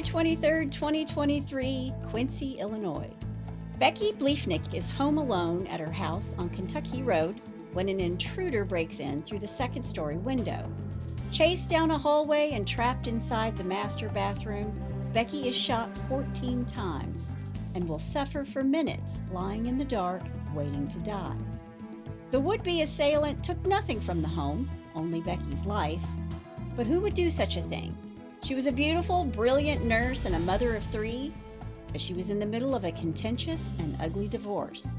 23rd, 2023, Quincy, Illinois. Becky Bliefnick is home alone at her house on Kentucky Road when an intruder breaks in through the second-story window. Chased down a hallway and trapped inside the master bathroom, Becky is shot 14 times and will suffer for minutes lying in the dark, waiting to die. The would-be assailant took nothing from the home, only Becky's life. But who would do such a thing? She was a beautiful, brilliant nurse and a mother of 3, but she was in the middle of a contentious and ugly divorce.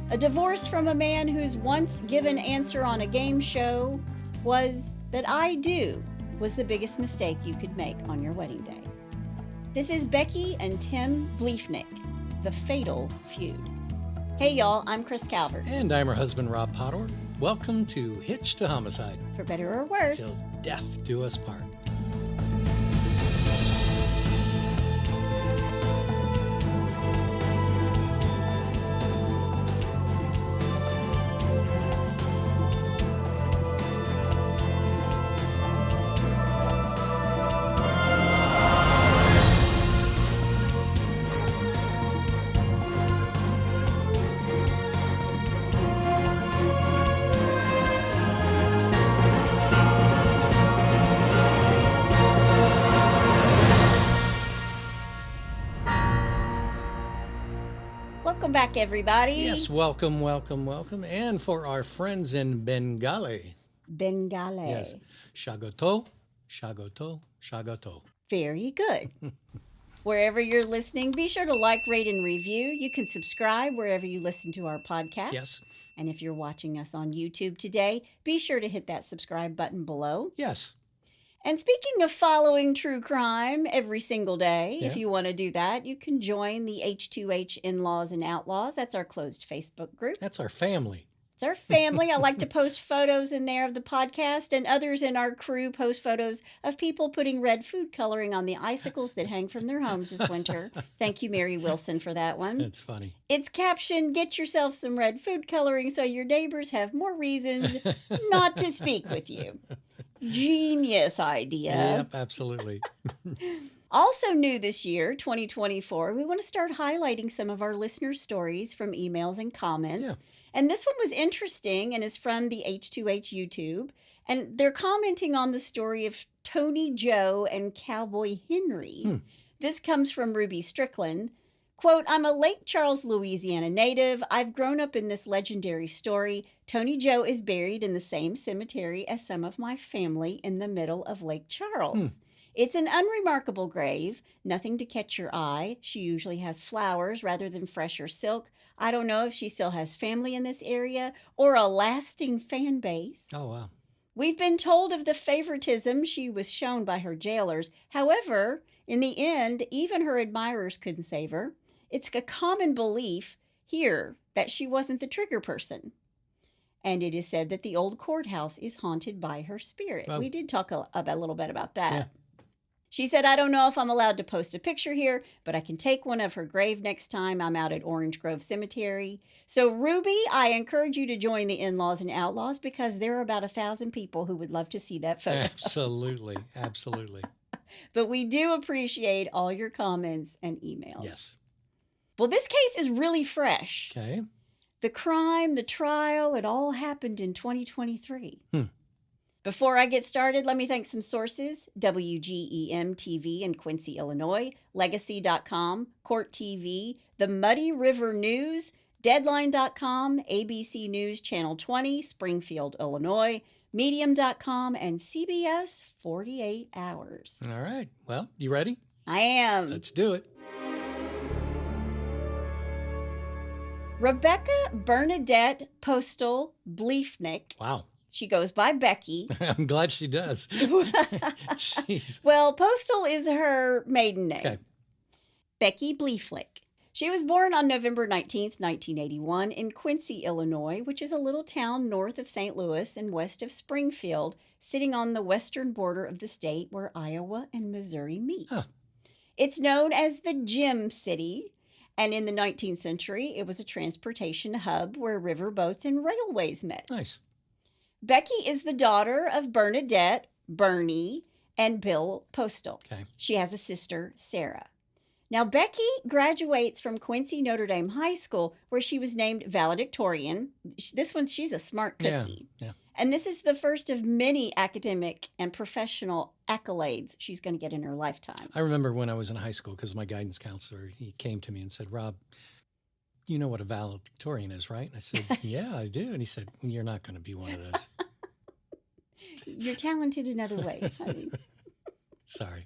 A divorce from a man whose once given answer on a game show was that "I do" was the biggest mistake you could make on your wedding day. This is Becky and Tim Bliefnick, the Fatal Feud. Hey y'all, I'm Kris Calvert. And I'm her husband, Rob Potter. Welcome to Hitched to Homicide. For better or worse. Till death do us part. Welcome back, everybody. Yes, welcome. And for our friends in Bengali. Bengali. Yes, Shagoto. Very good. Wherever you're listening, be sure to like, rate, and review. You can subscribe wherever you listen to our podcast. Yes. And if you're watching us on YouTube today, be sure to hit that subscribe button below. Yes. And speaking of following true crime every single day, if Yeah. you want to do that, you can join the H2H In-Laws and Outlaws. That's our closed Facebook group. That's our family. It's our family. I like to post photos in there of the podcast, and others in our crew post photos of people putting red food coloring on the icicles that hang from their homes this winter. Thank you, Mary Wilson, for that one. That's funny. It's captioned, "Get yourself some red food coloring so your neighbors have more reasons not to speak with you." Genius idea. Yep, absolutely. Also new this year, 2024, we want to start highlighting some of our listeners' stories from emails and comments. Yeah. And this one was interesting and is from the H2H YouTube. And they're commenting on the story of Tony Joe and Cowboy Henry. This comes from Ruby Strickland. Quote, "I'm a Lake Charles, Louisiana native. I've grown up in this legendary story. Tony Joe is buried in the same cemetery as some of my family in the middle of Lake Charles. It's an unremarkable grave, nothing to catch your eye. She usually has flowers rather than fresher silk. I don't know if she still has family in this area or a lasting fan base. Oh, wow. We've been told of the favoritism she was shown by her jailers. However, in the end, even her admirers couldn't save her. It's a common belief here that she wasn't the trigger person. And it is said that the old courthouse is haunted by her spirit." Oh. We did talk a little bit about that. Yeah. She said, "I don't know if I'm allowed to post a picture here, but I can take one of her grave next time I'm out at Orange Grove Cemetery." So, Ruby, I encourage you to join the In-Laws and Outlaws because there are about 1,000 people who would love to see that photo. Absolutely. Absolutely. But we do appreciate all your comments and emails. Yes. Well, this case is really fresh. Okay. The crime, the trial, it all happened in 2023. Before I get started, let me thank some sources: WGEM TV in Quincy, Illinois, Legacy.com, Court TV, the Muddy River News, Deadline.com, ABC News Channel 20, Springfield, Illinois, Medium.com, and CBS 48 Hours. All right. Well, you ready? I am. Let's do it. Rebecca Bernadette Postal Bliefnick. Wow. She goes by Becky. I'm glad she does. Jeez. Well, Postal is her maiden name. Okay. Becky Bliefnick. She was born on November 19th, 1981 in Quincy, Illinois, which is a little town north of St. Louis and west of Springfield, sitting on the western border of the state where Iowa and Missouri meet. Huh. It's known as the Gem City, and in the 19th century, it was a transportation hub where riverboats and railways met. Nice. Becky is the daughter of Bernadette, Bernie, and Bill Postal. Okay. She has a sister, Sarah. Now, Becky graduates from Quincy Notre Dame High School, where she was named valedictorian. This one, she's a smart cookie. Yeah. And this is the first of many academic and professional accolades she's going to get in her lifetime. I remember when I was in high school, because my guidance counselor, he came to me and said, Rob, you know what a valedictorian is, right? And I said, yeah, I do. And he said, well, you're not going to be one of those. You're talented in other ways, honey. Sorry.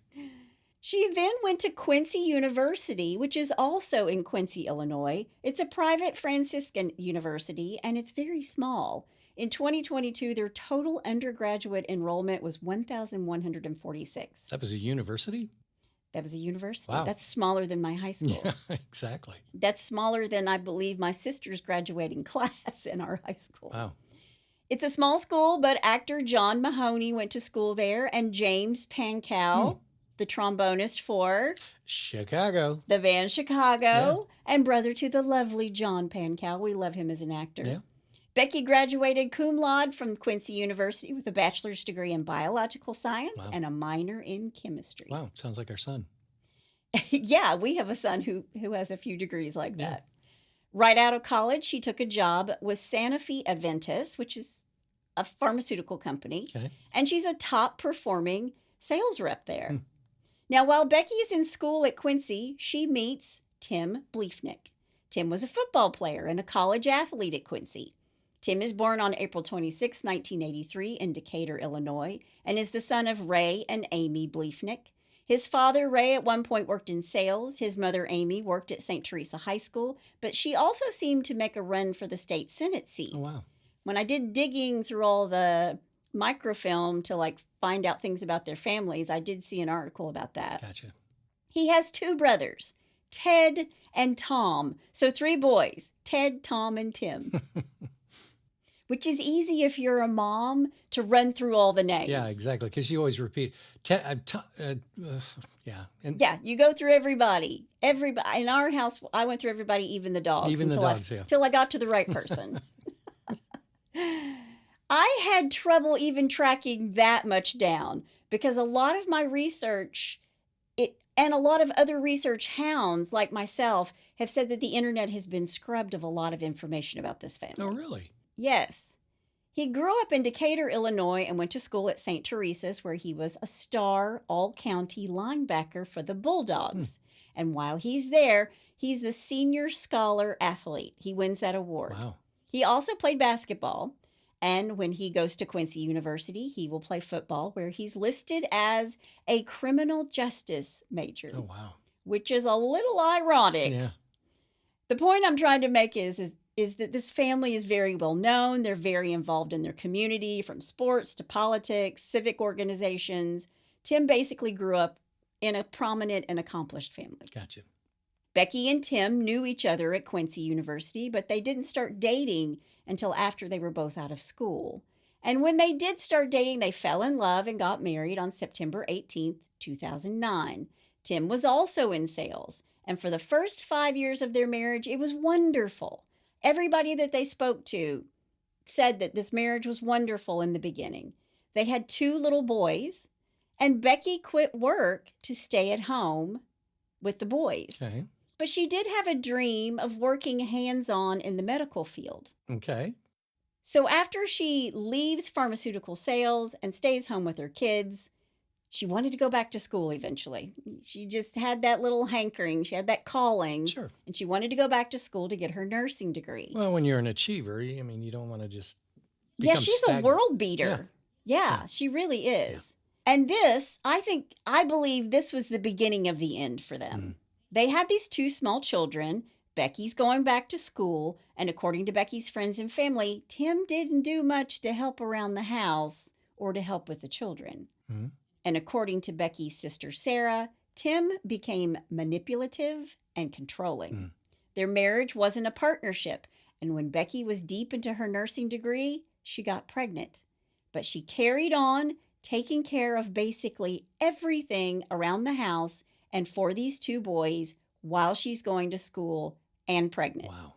She then went to Quincy University, which is also in Quincy, Illinois. It's a private Franciscan university, and it's very small. In 2022, their total undergraduate enrollment was 1,146. That was a university? That was a university. Wow. That's smaller than my high school. Yeah, exactly. That's smaller than, I believe, my sister's graduating class in our high school. Wow. It's a small school, but actor John Mahoney went to school there, and James Pankow, the trombonist for Chicago, the band Chicago, and brother to the lovely John Pankow. We love him as an actor. Yeah. Becky graduated cum laude from Quincy University with a bachelor's degree in biological science and a minor in chemistry. Wow, sounds like our son. Yeah, we have a son who has a few degrees like that. Right out of college, she took a job with Sanofi Aventis, which is a pharmaceutical company, and she's a top performing sales rep there. Now, while Becky is in school at Quincy, she meets Tim Bliefnick. Tim was a football player and a college athlete at Quincy. Tim is born on April 26, 1983 in Decatur, Illinois, and is the son of Ray and Amy Bliefnick. His father, Ray, at one point worked in sales. His mother, Amy, worked at St. Teresa High School, but she also seemed to make a run for the state Senate seat. Oh, wow. When I did digging through all the microfilm to find out things about their families, I did see an article about that. Gotcha. He has two brothers, Ted and Tom. So 3 boys, Ted, Tom, and Tim. Which is easy if you're a mom to run through all the names. Yeah, exactly. Because you always repeat. Yeah. Yeah, you go through everybody. Everybody in our house, I went through everybody, even the dogs. Even the dogs, Till I got to the right person. I had trouble even tracking that much down because a lot of my research, and a lot of other research hounds like myself have said that the internet has been scrubbed of a lot of information about this family. Oh, really? Yes. He grew up in Decatur, Illinois, and went to school at St. Teresa's, where he was a star all-county linebacker for the Bulldogs. And while he's there, he's the senior scholar athlete. He wins that award. Wow. He also played basketball. And when he goes to Quincy University, he will play football, where he's listed as a criminal justice major. Oh, wow. Which is a little ironic. Yeah. The point I'm trying to make is that this family is very well known. They're very involved in their community, from sports to politics, civic organizations. Tim basically grew up in a prominent and accomplished family. Gotcha. Becky and Tim knew each other at Quincy University, but they didn't start dating until after they were both out of school. And when they did start dating, they fell in love and got married on September 18th, 2009. Tim was also in sales, and for the first 5 years of their marriage, it was wonderful. Everybody that they spoke to said that this marriage was wonderful in the beginning. They had 2 little boys, and Becky quit work to stay at home with the boys. Okay. But she did have a dream of working hands-on in the medical field. Okay. So after she leaves pharmaceutical sales and stays home with her kids, she wanted to go back to school eventually. She just had that little hankering. She had that calling. Sure. And she wanted to go back to school to get her nursing degree. Well, when you're an achiever, I mean, you don't want to just Yeah, she's stagnant. a world beater. Yeah, she really is. Yeah. And I believe this was the beginning of the end for them. They had these 2 small children. Becky's going back to school, and according to Becky's friends and family, Tim didn't do much to help around the house or to help with the children. And according to Becky's sister Sarah, Tim became manipulative and controlling. Their marriage wasn't a partnership, and when Becky was deep into her nursing degree, she got pregnant. But she carried on, taking care of basically everything around the house and for these 2 boys while she's going to school and pregnant. Wow.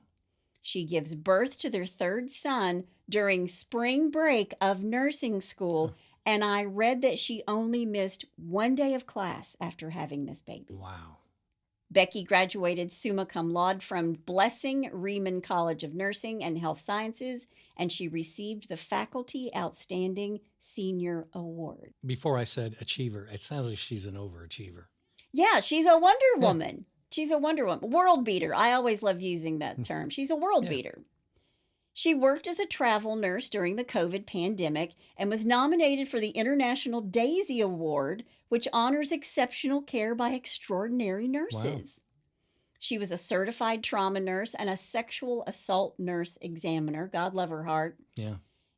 She gives birth to their 3rd son during spring break of nursing school And I read that she only missed 1 day of class after having this baby. Wow. Becky graduated summa cum laude from Blessing Riemann College of Nursing and Health Sciences, and she received the Faculty Outstanding Senior Award. Before I said achiever, it sounds like she's an overachiever. Yeah, she's a Wonder Woman. She's a Wonder Woman. World beater. I always love using that term. She's a world beater. She worked as a travel nurse during the COVID pandemic and was nominated for the International Daisy Award, which honors exceptional care by extraordinary nurses. Wow. She was a certified trauma nurse and a sexual assault nurse examiner. God love her heart. Yeah.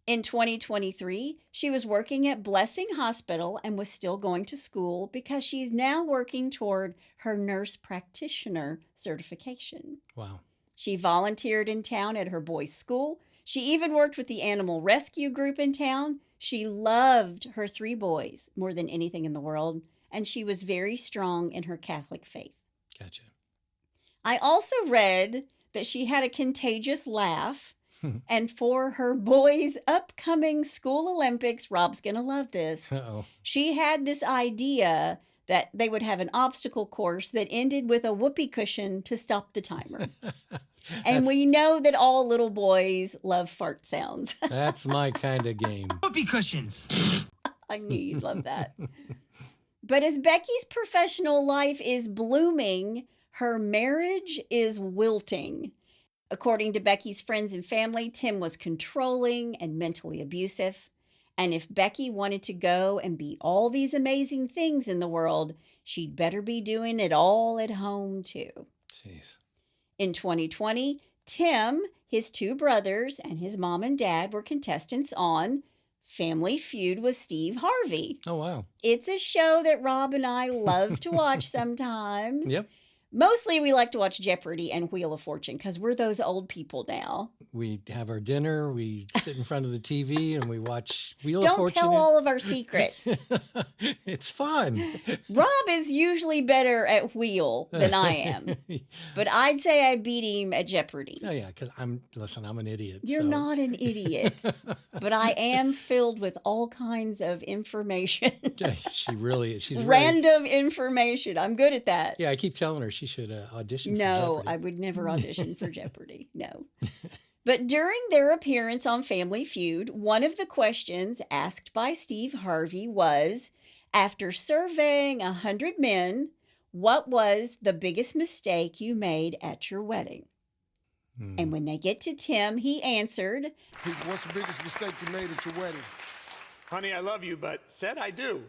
In 2023, she was working at Blessing Hospital and was still going to school because she's now working toward her nurse practitioner certification. Wow. She volunteered in town at her boys' school. She even worked with the animal rescue group in town. She loved her 3 boys more than anything in the world, and she was very strong in her Catholic faith. Gotcha. I also read that she had a contagious laugh, and for her boys' upcoming school Olympics, Rob's going to love this. Uh-oh. She had this idea that they would have an obstacle course that ended with a whoopee cushion to stop the timer. And we know that all little boys love fart sounds. That's my kind of game. Whoopee cushions. I knew you'd love that. But as Becky's professional life is blooming, her marriage is wilting. According to Becky's friends and family, Tim was controlling and mentally abusive. And if Becky wanted to go and be all these amazing things in the world, she'd better be doing it all at home too. Jeez. In 2020, Tim, his 2 brothers, and his mom and dad were contestants on Family Feud with Steve Harvey. Oh, wow. It's a show that Rob and I love to watch sometimes. Yep. Mostly we like to watch Jeopardy and Wheel of Fortune because we're those old people now. We have our dinner, we sit in front of the TV, and we watch Wheel of Don't Fortune. tell all of our secrets. It's fun. Rob is usually better at Wheel than I am. But I'd say I beat him at Jeopardy. Oh, yeah, because I'm an idiot. You're not an idiot. But I am filled with all kinds of information. She really is. She's random information. I'm good at that. Yeah, I keep telling her she should audition for No, Jeopardy. I would never audition for Jeopardy. No. But during their appearance on Family Feud, one of the questions asked by Steve Harvey was, after surveying 100 men, what was the biggest mistake you made at your wedding? And when they get to Tim, he answered, what's the biggest mistake you made at your wedding? Honey, I love you, but said I do.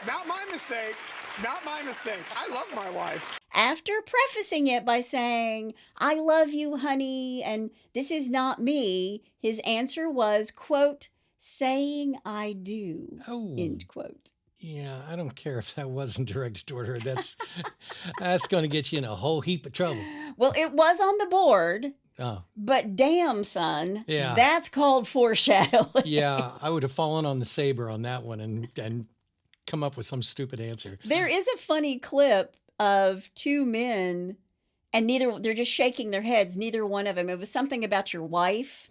Not my mistake. Not my mistake. I love my wife. After prefacing it by saying, I love you, honey, and this is not me, his answer was, quote, saying I do, end quote. Yeah, I don't care if that wasn't directed toward her. That's going to get you in a whole heap of trouble. Well, it was on the board. Oh. But damn, son, yeah. That's called foreshadowing. Yeah, I would have fallen on the saber on that one and come up with some stupid answer. There is a funny clip of 2 men, and they're just shaking their heads, neither one of them. It was something about your wife.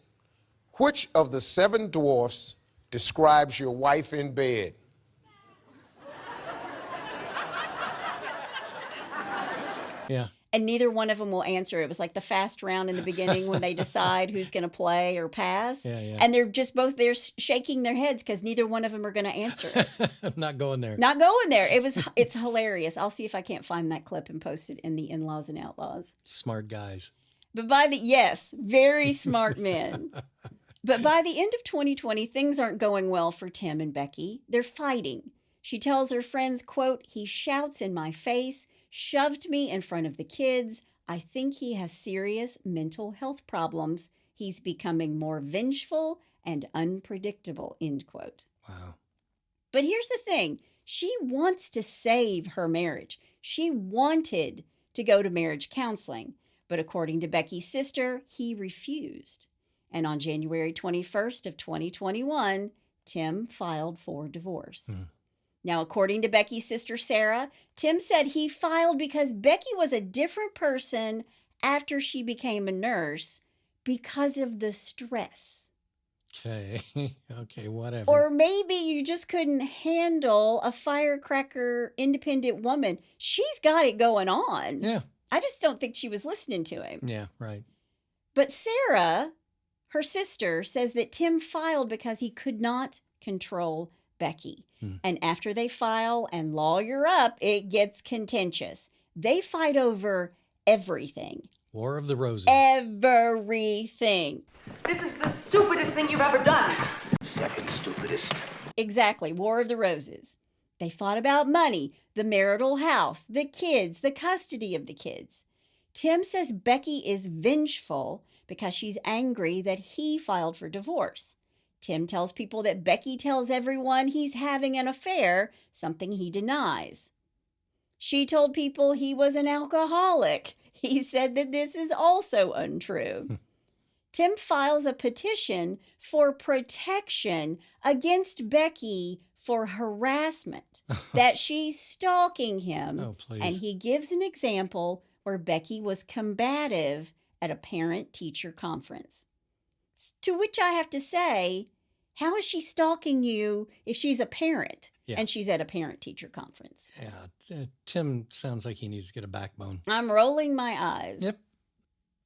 Which of the 7 dwarfs describes your wife in bed? Yeah. And neither one of them will answer. It was like the fast round in the beginning when they decide who's going to play or pass. Yeah. And they're just both there shaking their heads because neither one of them are going to answer it. I'm not going there. Not going there. It's hilarious. I'll see if I can't find that clip and post it in the In-Laws and Outlaws. Smart guys. But yes, very smart men. But by the end of 2020, things aren't going well for Tim and Becky. They're fighting. She tells her friends, quote, he shouts in my face, shoved me in front of the kids. I think he has serious mental health problems. He's becoming more vengeful and unpredictable, end quote. Wow. But here's the thing. She wants to save her marriage. She wanted to go to marriage counseling. But according to Becky's sister, he refused. And on January 21st of 2021, Tim filed for divorce. Now, according to Becky's sister, Sarah, Tim said he filed because Becky was a different person after she became a nurse because of the stress. Okay. Okay, whatever. Or maybe you just couldn't handle a firecracker, independent woman. She's got it going on. Yeah. I just don't think she was listening to him. Yeah, right. But Sarah, her sister, says that Tim filed because he could not control Becky. And after they file and lawyer up, it gets contentious. They fight over everything. War of the Roses. Everything. This is the stupidest thing you've ever done. Second stupidest. Exactly. War of the Roses. They fought about money, the marital house, the kids, the custody of the kids. Tim says Becky is vengeful because she's angry that he filed for divorce. Tim tells people that Becky tells everyone he's having an affair, something he denies. She told people he was an alcoholic. He said that this is also untrue. Tim files a petition for protection against Becky for harassment, that she's stalking him. Oh, please. And he gives an example where Becky was combative at a parent-teacher conference. To which I have to say, how is she stalking you if she's a parent and she's at a parent-teacher conference? Yeah, Tim sounds like he needs to get a backbone. I'm rolling my eyes. Yep.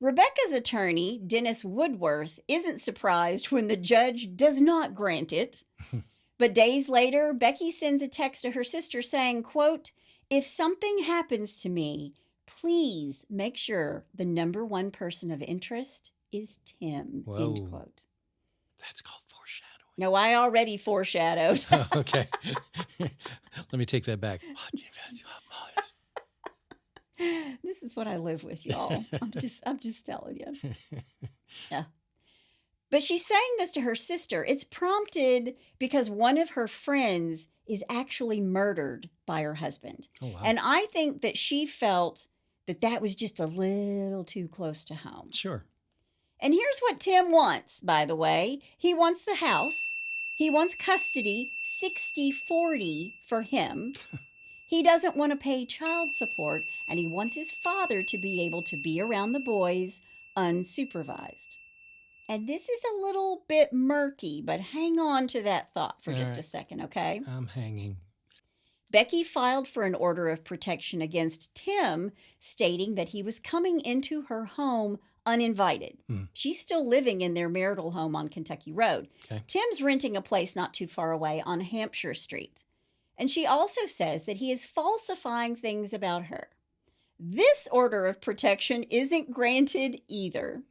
Rebecca's attorney, Dennis Woodworth, isn't surprised when the judge does not grant it. But days later, Becky sends a text to her sister saying, quote, "If something happens to me, please make sure the number one person of interest is Tim." Whoa. End quote. That's called foreshadowing. No, I already foreshadowed. Oh, okay. Let me take that back. This is what I live with, y'all. I'm just telling you. Yeah. But she's saying this to her sister. It's prompted because one of her friends is actually murdered by her husband. Oh, wow. And I think that she felt that that was just a little too close to home. Sure. And here's what Tim wants, by the way. He wants the house. He wants custody, 60-40 for him. He doesn't want to pay child support, and he wants his father to be able to be around the boys unsupervised. And this is a little bit murky, but hang on to that thought for just a second, okay? I'm hanging. Becky filed for an order of protection against Tim, stating that he was coming into her home uninvited. She's still living in their marital home on Kentucky Road. Okay. Tim's renting a place not too far away on Hampshire Street. And she also says that he is falsifying things about her. This order of protection isn't granted either.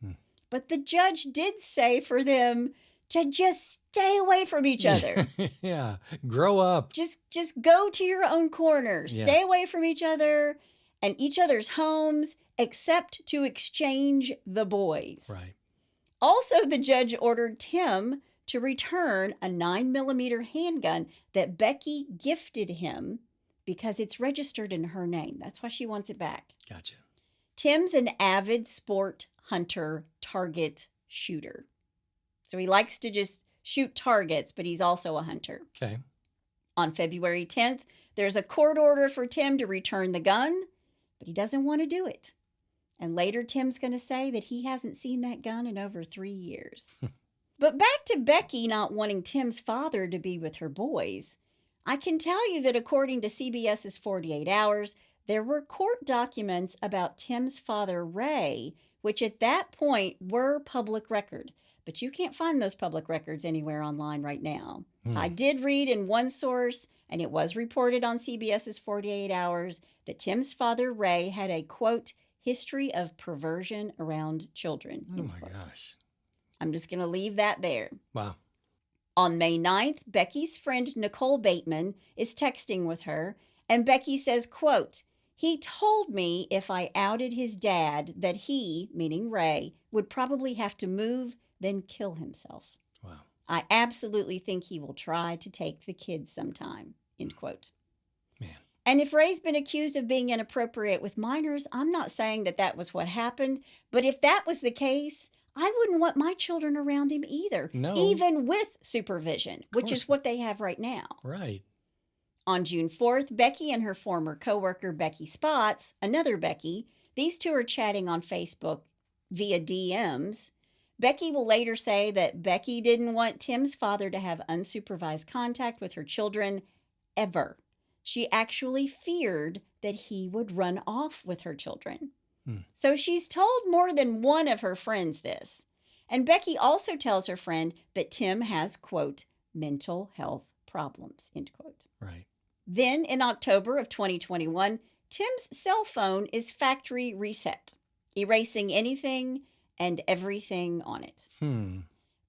But the judge did say for them to just stay away from each other. Yeah, grow up. Just go to your own corner. Yeah. Stay away from each other and each other's homes, except to exchange the boys. Right. Also, the judge ordered Tim to return a 9mm handgun that Becky gifted him because it's registered in her name. That's why she wants it back. Gotcha. Tim's an avid sport hunter, target shooter. So he likes to just shoot targets, but he's also a hunter. Okay. On February 10th, there's a court order for Tim to return the gun, but he doesn't want to do it. And later, Tim's going to say that he hasn't seen that gun in over 3 years. But back to Becky not wanting Tim's father to be with her boys. I can tell you that according to CBS's 48 Hours, there were court documents about Tim's father, Ray, which at that point were public record. But you can't find those public records anywhere online right now. I did read in one source, and it was reported on CBS's 48 Hours, that Tim's father, Ray, had a, quote, history of perversion around children. Oh, end my quote. gosh. I'm just going to leave that there. Wow. On May 9th, Becky's friend Nicole Bateman is texting with her, and Becky says, quote, "He told me if I outed his dad that he," meaning Ray, "would probably have to move, then kill himself. Wow. I absolutely think he will try to take the kids sometime," end quote. Man. And if Ray's been accused of being inappropriate with minors, I'm not saying that that was what happened, but if that was the case, I wouldn't want my children around him either, No. even with supervision, which course. is what they have right now. Right. On June 4th, Becky and her former coworker, Becky Spots, another Becky, these two are chatting on Facebook via DMs. Becky will later say that Becky didn't want Tim's father to have unsupervised contact with her children ever. She actually feared that he would run off with her children. So she's told more than one of her friends this. And Becky also tells her friend that Tim has, quote, mental health problems, end quote. Right. Then in October of 2021, Tim's cell phone is factory reset, erasing anything and everything on it.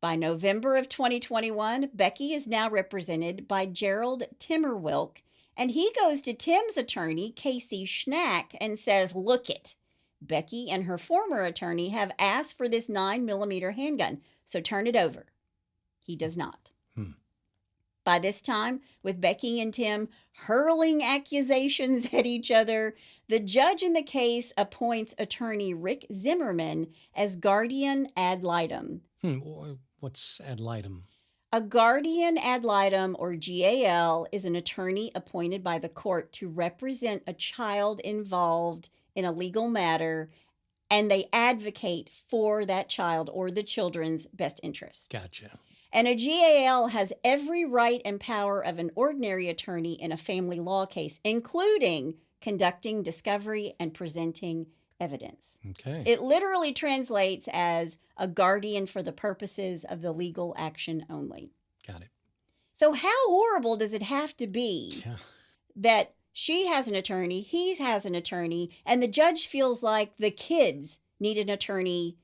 By November of 2021, Becky is now represented by Gerald Timmerwilk, and he goes to Tim's attorney, Casey Schnack, and says, look it. Becky and her former attorney have asked for this 9mm handgun, so turn it over. He does not. By this time, with Becky and Tim hurling accusations at each other, the judge in the case appoints attorney Rick Zimmerman as guardian ad litem. What's ad litem? A guardian ad litem, or GAL, is an attorney appointed by the court to represent a child involved in a legal matter, and they advocate for that child or the children's best interest. Gotcha. And a GAL has every right and power of an ordinary attorney in a family law case, including conducting discovery and presenting evidence. Okay. It literally translates as a guardian for the purposes of the legal action only. Got it. So how horrible does it have to be that she has an attorney, he has an attorney, and the judge feels like the kids need an attorney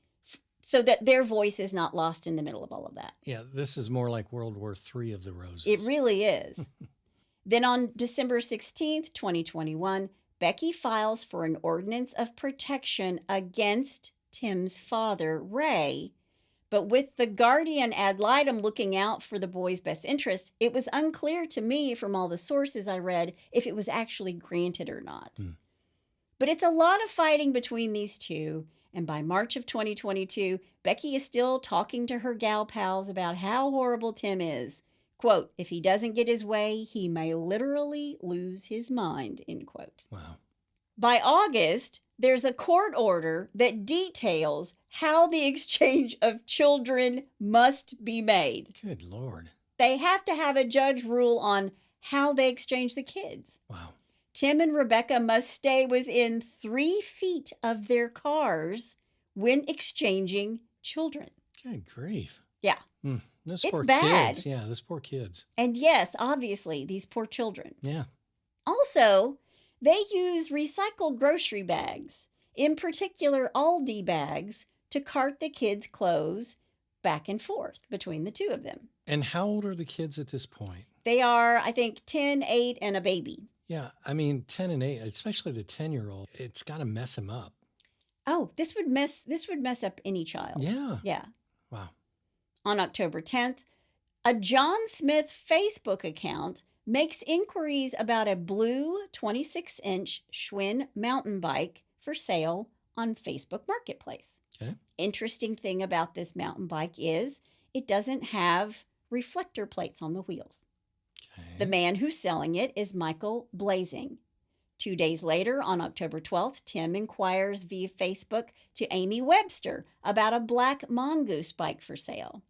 so that their voice is not lost in the middle of all of that? Yeah, this is more like World War III of the Roses. It really is. Then on December 16th, 2021, Becky files for an ordinance of protection against Tim's father, Ray. But with the guardian ad litem looking out for the boy's best interest, it was unclear to me from all the sources I read if it was actually granted or not. But it's a lot of fighting between these two. And by March of 2022, Becky is still talking to her gal pals about how horrible Tim is. Quote, if he doesn't get his way, he may literally lose his mind, end quote. Wow. By August, there's a court order that details how the exchange of children must be made. Good Lord. They have to have a judge rule on how they exchange the kids. Wow. Tim and Rebecca must stay within 3 feet of their cars when exchanging children. Good grief. Yeah. Those It's poor bad. kids. Yeah, those poor kids. And yes, obviously, these poor children. Yeah. Also, they use recycled grocery bags, in particular Aldi bags, to cart the kids' clothes back and forth between the two of them. And how old are the kids at this point? They are, I think, 10, 8, and a baby. Yeah, I mean, 10 and 8, especially the 10-year-old, it's got to mess him up. Oh, this would mess up any child. Yeah. Yeah. Wow. On October 10th, a John Smith Facebook account makes inquiries about a blue 26-inch Schwinn mountain bike for sale on Facebook Marketplace. Okay. Interesting thing about this mountain bike is it doesn't have reflector plates on the wheels. Okay. The man who's selling it is Michael Blazing. 2 days later, on October 12th, Tim inquires via Facebook to Amy Webster about a black mongoose bike for sale.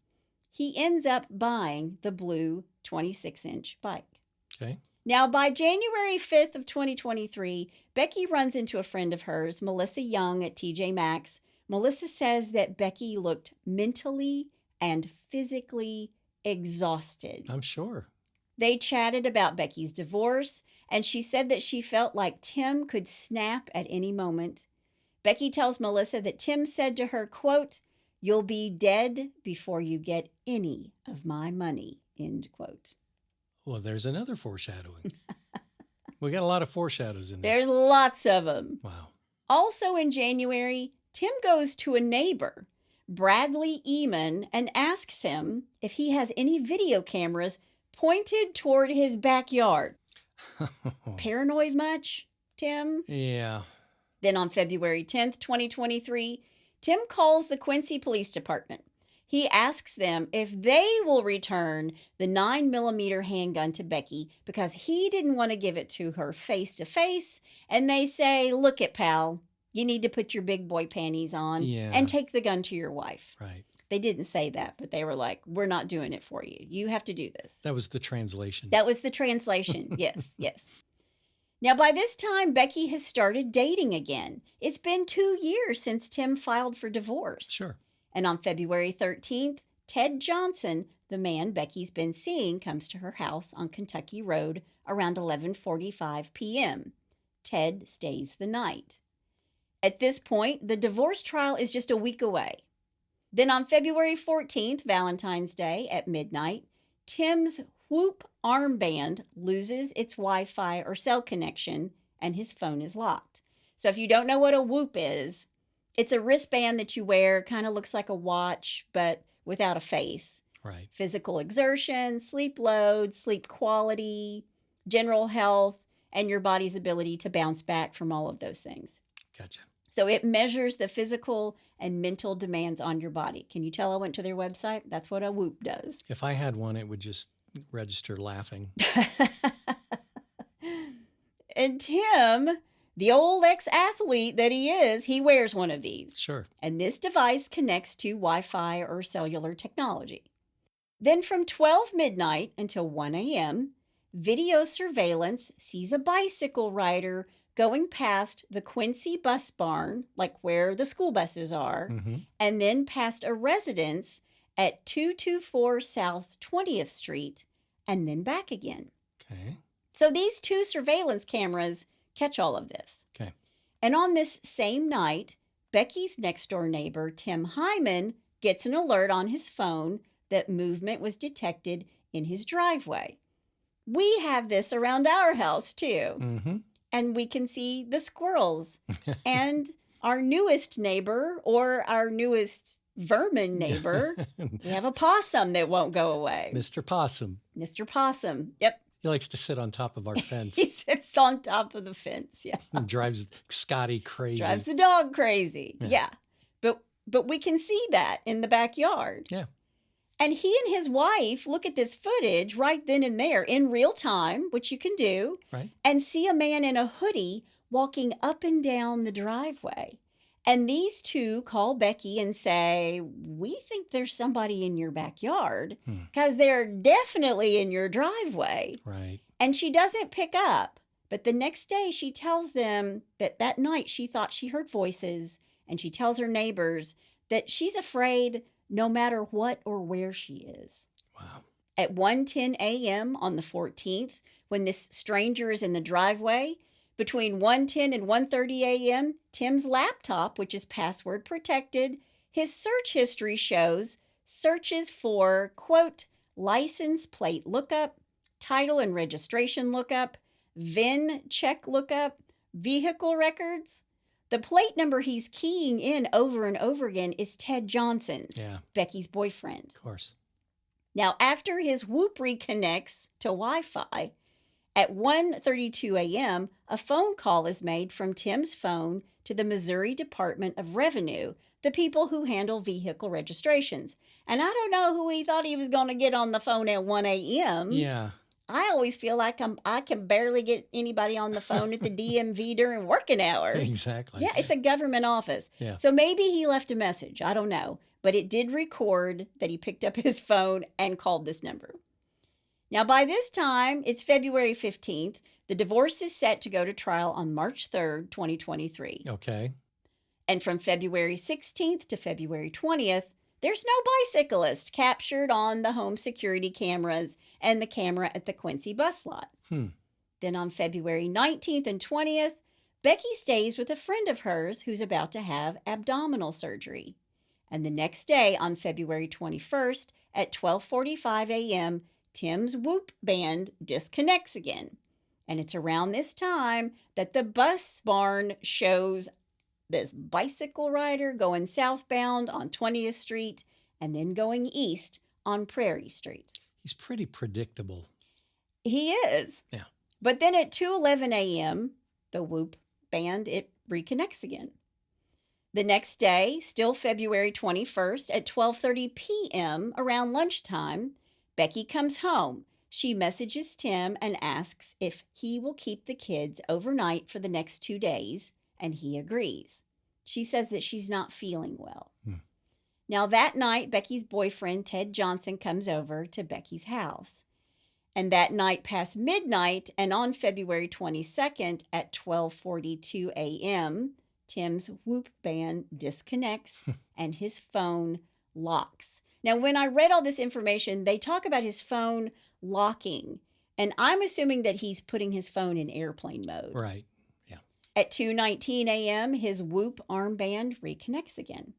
He ends up buying the blue 26-inch bike. Okay. Now, by January 5th of 2023, Becky runs into a friend of hers, Melissa Young at TJ Maxx. Melissa says that Becky looked mentally and physically exhausted. I'm sure. They chatted about Becky's divorce, and she said that she felt like Tim could snap at any moment. Becky tells Melissa that Tim said to her, quote, "You'll be dead before you get any of my money," end quote. Well, there's another foreshadowing. We got a lot of foreshadows in this. There's lots of them. Wow. Also in January, Tim goes to a neighbor, Bradley Eamon, and asks him if he has any video cameras pointed toward his backyard. Paranoid much, Tim? Yeah. Then on February 10th, 2023, Tim calls the Quincy Police Department. He asks them if they will return the 9mm handgun to Becky because he didn't want to give it to her face to face. And they say, look it, pal, You need to put your big boy panties on Yeah. and take the gun to your wife. Right. They didn't say that, but they were like, we're not doing it for you. You have to do this. That was the translation. That was the translation. Yes, yes. Now, by this time, Becky has started dating again. It's been 2 years since Tim filed for divorce. Sure. And on February 13th, Ted Johnson, the man Becky's been seeing, comes to her house on Kentucky Road around 11:45 p.m. Ted stays the night. At this point, the divorce trial is just a week away. Then on February 14th, Valentine's Day at midnight, Tim's Whoop armband loses its Wi-Fi or cell connection and his phone is locked. So if you don't know what a Whoop is, it's a wristband that you wear, kind of looks like a watch, but without a face. Right. Physical exertion, sleep load, sleep quality, general health, and your body's ability to bounce back from all of those things. Gotcha. So it measures the physical and mental demands on your body. Can you tell I went to their website? That's what a Whoop does. If I had one, it would just register laughing. And Tim, the old ex-athlete that he is, he wears one of these. Sure. And this device connects to Wi-Fi or cellular technology. Then from 12 midnight until 1 a.m., video surveillance sees a bicycle rider going past the Quincy bus barn, like where the school buses are, and then past a residence at 224 South 20th Street, and then back again. Okay. So these two surveillance cameras catch all of this. Okay. And on this same night, Becky's next-door neighbor, Tim Hyman, gets an alert on his phone that movement was detected in his driveway. We have this around our house, too. Mm-hmm. And we can see the squirrels. And our newest neighbor, or our newest vermin neighbor, we have a possum that won't go away. Mr. Possum. Mr. Possum. Yep. He likes to sit on top of our fence. He sits on top of the fence. Yeah. And drives Scotty crazy. Drives the dog crazy. Yeah. Yeah. But we can see that in the backyard. Yeah. And he and his wife look at this footage right then and there in real time, which you can do, Right. and see a man in a hoodie walking up and down the driveway. And these two call Becky and say, we think there's somebody in your backyard because they're definitely in your driveway. Right. And she doesn't pick up. But the next day she tells them that night she thought she heard voices, and she tells her neighbors that she's afraid no matter what or where she is. Wow. At 1:10 a.m. on the 14th, when this stranger is in the driveway, between 1:10 and 1:30 a.m., Tim's laptop, which is password protected, his search history shows searches for, quote, license plate lookup, title and registration lookup, VIN check lookup, vehicle records. The plate number he's keying in over and over again is Ted Johnson's, Yeah. Becky's boyfriend. Of course. Now, after his Whoop reconnects to Wi-Fi, at 1:32 a.m., a phone call is made from Tim's phone to the Missouri Department of Revenue, the people who handle vehicle registrations. And I don't know who he thought he was going to get on the phone at 1 a.m. Yeah. I always feel like I can barely get anybody on the phone at the DMV during working hours. Exactly. Yeah, it's a government office. Yeah. So maybe he left a message. I don't know. But it did record that he picked up his phone and called this number. Now, by this time, it's February 15th. The divorce is set to go to trial on March 3rd, 2023. Okay. And from February 16th to February 20th, there's no bicyclist captured on the home security cameras and the camera at the Quincy bus lot. Then on February 19th and 20th, Becky stays with a friend of hers who's about to have abdominal surgery. And the next day, on February 21st at 12:45 a.m., Tim's Whoop band disconnects again. And it's around this time that the bus barn shows this bicycle rider going southbound on 20th Street and then going east on Prairie Street. He's pretty predictable. He is. Yeah. But then at 2:11 a.m., the Whoop band, it reconnects again. The next day, still February 21st at 12:30 p.m., around lunchtime, Becky comes home. She messages Tim and asks if he will keep the kids overnight for the next 2 days and he agrees. She says that she's not feeling well. Hmm. Now, that night, Becky's boyfriend, Ted Johnson, comes over to Becky's house. And that night past midnight, and on February 22nd at 12:42 a.m., Tim's whoop band disconnects and his phone locks. Now, when I read all this information, they talk about his phone locking, and I'm assuming that he's putting his phone in airplane mode. Right. Yeah. At 2:19 a.m., his whoop armband reconnects again.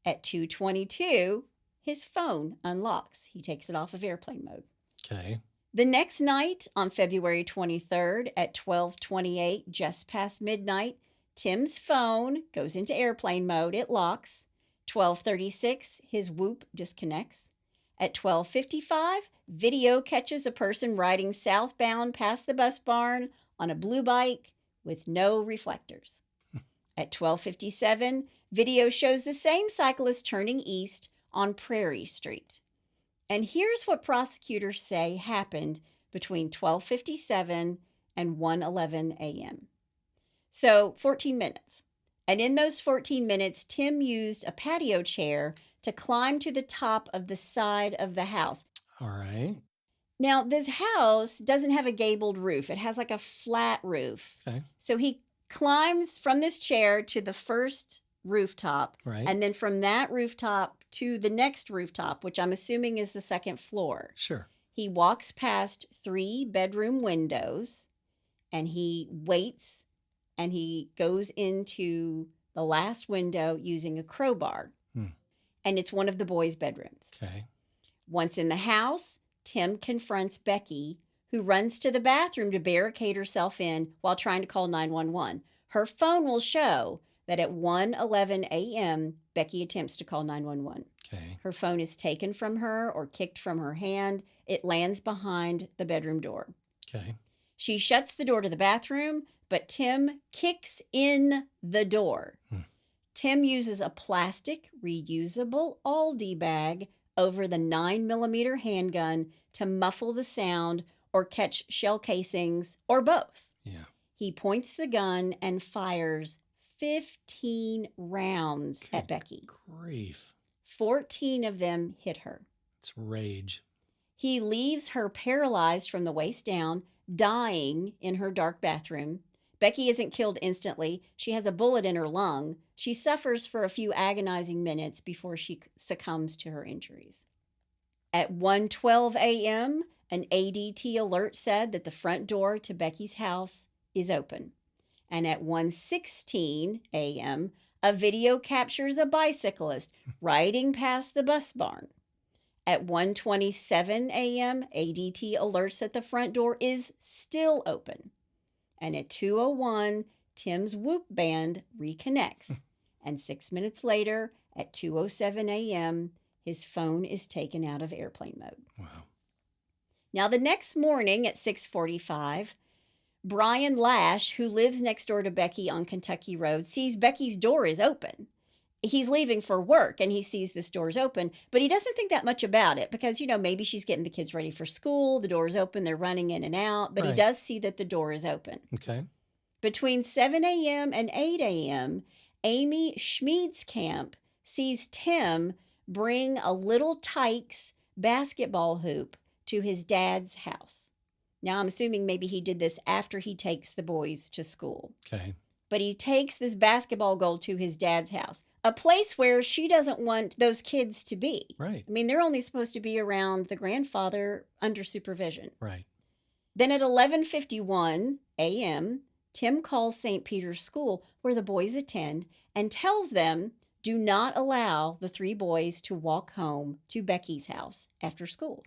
At 2:22, his phone unlocks. He takes it off of airplane mode. Okay. The next night, on February 23rd at 12:28, just past midnight, Tim's phone goes into airplane mode. It locks. 12:36, his whoop disconnects. At 12:55, video catches a person riding southbound past the bus barn on a blue bike with no reflectors. At 12:57, video shows the same cyclist turning east on Prairie Street. And here's what prosecutors say happened between 12:57 and 1:11 a.m. So 14 minutes. And in those 14 minutes, Tim used a patio chair to climb to the top of the side of the house. All right. Now, this house doesn't have a gabled roof. It has like a flat roof. Okay. So he climbs from this chair to the first rooftop. Right. And then from that rooftop to the next rooftop, which I'm assuming is the second floor. Sure. He walks past 3 bedroom windows and he waits and he goes into the last window using a crowbar. And it's one of the boys' bedrooms. Okay. Once in the house, Tim confronts Becky, who runs to the bathroom to barricade herself in while trying to call 911. Her phone will show that at 1:11 a.m., Becky attempts to call 911. Okay. Her phone is taken from her or kicked from her hand. It lands behind the bedroom door. Okay. She shuts the door to the bathroom, but Tim kicks in the door. Tim uses a plastic, reusable Aldi bag over the 9mm handgun to muffle the sound or catch shell casings or both. Yeah. He points the gun and fires 15 rounds at Becky. Grief. 14 of them hit her. It's rage. He leaves her paralyzed from the waist down, dying in her dark bathroom. Becky isn't killed instantly. She has a bullet in her lung. She suffers for a few agonizing minutes before she succumbs to her injuries. At 1:12 a.m., an ADT alert said that the front door to Becky's house is open. And at 1:16 a.m., a video captures a bicyclist riding past the bus barn. At 1:27 a.m., ADT alerts that the front door is still open. And at 2:01, Tim's whoop band reconnects. And 6 minutes later, at 2:07 a.m., his phone is taken out of airplane mode. Wow. Now, the next morning at 6:45, Brian Lash, who lives next door to Becky on Kentucky Road, sees Becky's door is open. He's leaving for work and he sees this door's open, but he doesn't think that much about it because, maybe she's getting the kids ready for school. The door's open. They're running in and out, but he Right. does see that the door is open. Okay. Between 7 a.m. and 8 a.m., Amy Schmiedskamp sees Tim bring a little Tykes basketball hoop to his dad's house. Now, I'm assuming maybe he did this after he takes the boys to school. Okay. But he takes this basketball goal to his dad's house, a place where she doesn't want those kids to be. Right. I mean, they're only supposed to be around the grandfather under supervision. Right. Then at 11:51 a.m., Tim calls St. Peter's School, where the boys attend, and tells them do not allow the 3 boys to walk home to Becky's house after school.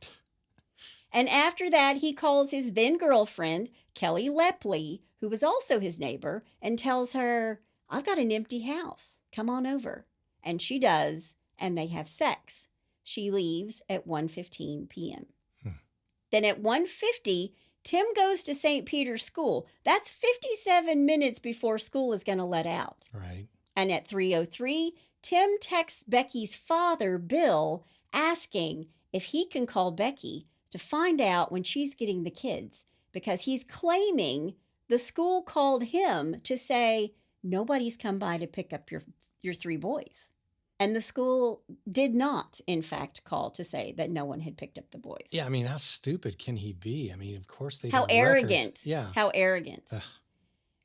And after that, he calls his then girlfriend, Kelly Lepley, who was also his neighbor, and tells her, I've got an empty house. Come on over. And she does, and they have sex. She leaves at 1:15 p.m. Then at 1:50, Tim goes to St. Peter's School. That's 57 minutes before school is going to let out. Right. And at 3:03, Tim texts Becky's father, Bill, asking if he can call Becky to find out when she's getting the kids, because he's claiming the school called him to say, nobody's come by to pick up your 3 boys. And the school did not, in fact, call to say that no one had picked up the boys. Yeah, I mean, how stupid can he be? I mean, of course they How have arrogant. records. Yeah. How arrogant. Ugh.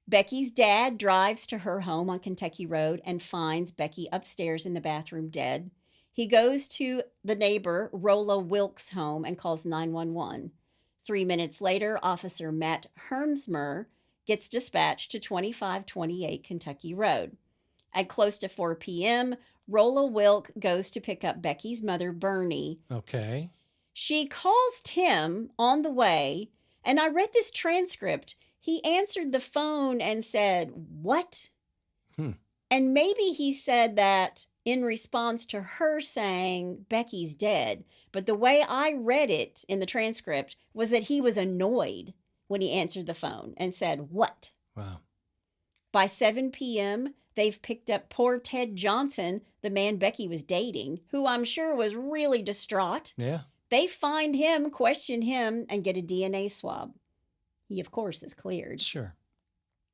Becky's dad drives to her home on Kentucky Road and finds Becky upstairs in the bathroom dead. He goes to the neighbor, Rolla Wilkes' home, and calls 911. 3 minutes later, Officer Matt Hermsmer gets dispatched to 2528 Kentucky Road. At close to 4 p.m., Rolla Wilk goes to pick up Becky's mother, Bernie. Okay. She calls Tim on the way, and I read this transcript. He answered the phone and said, "What?" And maybe he said that in response to her saying, "Becky's dead." But the way I read it in the transcript was that he was annoyed when he answered the phone and said, "What?" Wow. By 7 p.m., they've picked up poor Ted Johnson, the man Becky was dating, who I'm sure was really distraught. Yeah. They find him, question him, and get a DNA swab. He, of course, is cleared. Sure.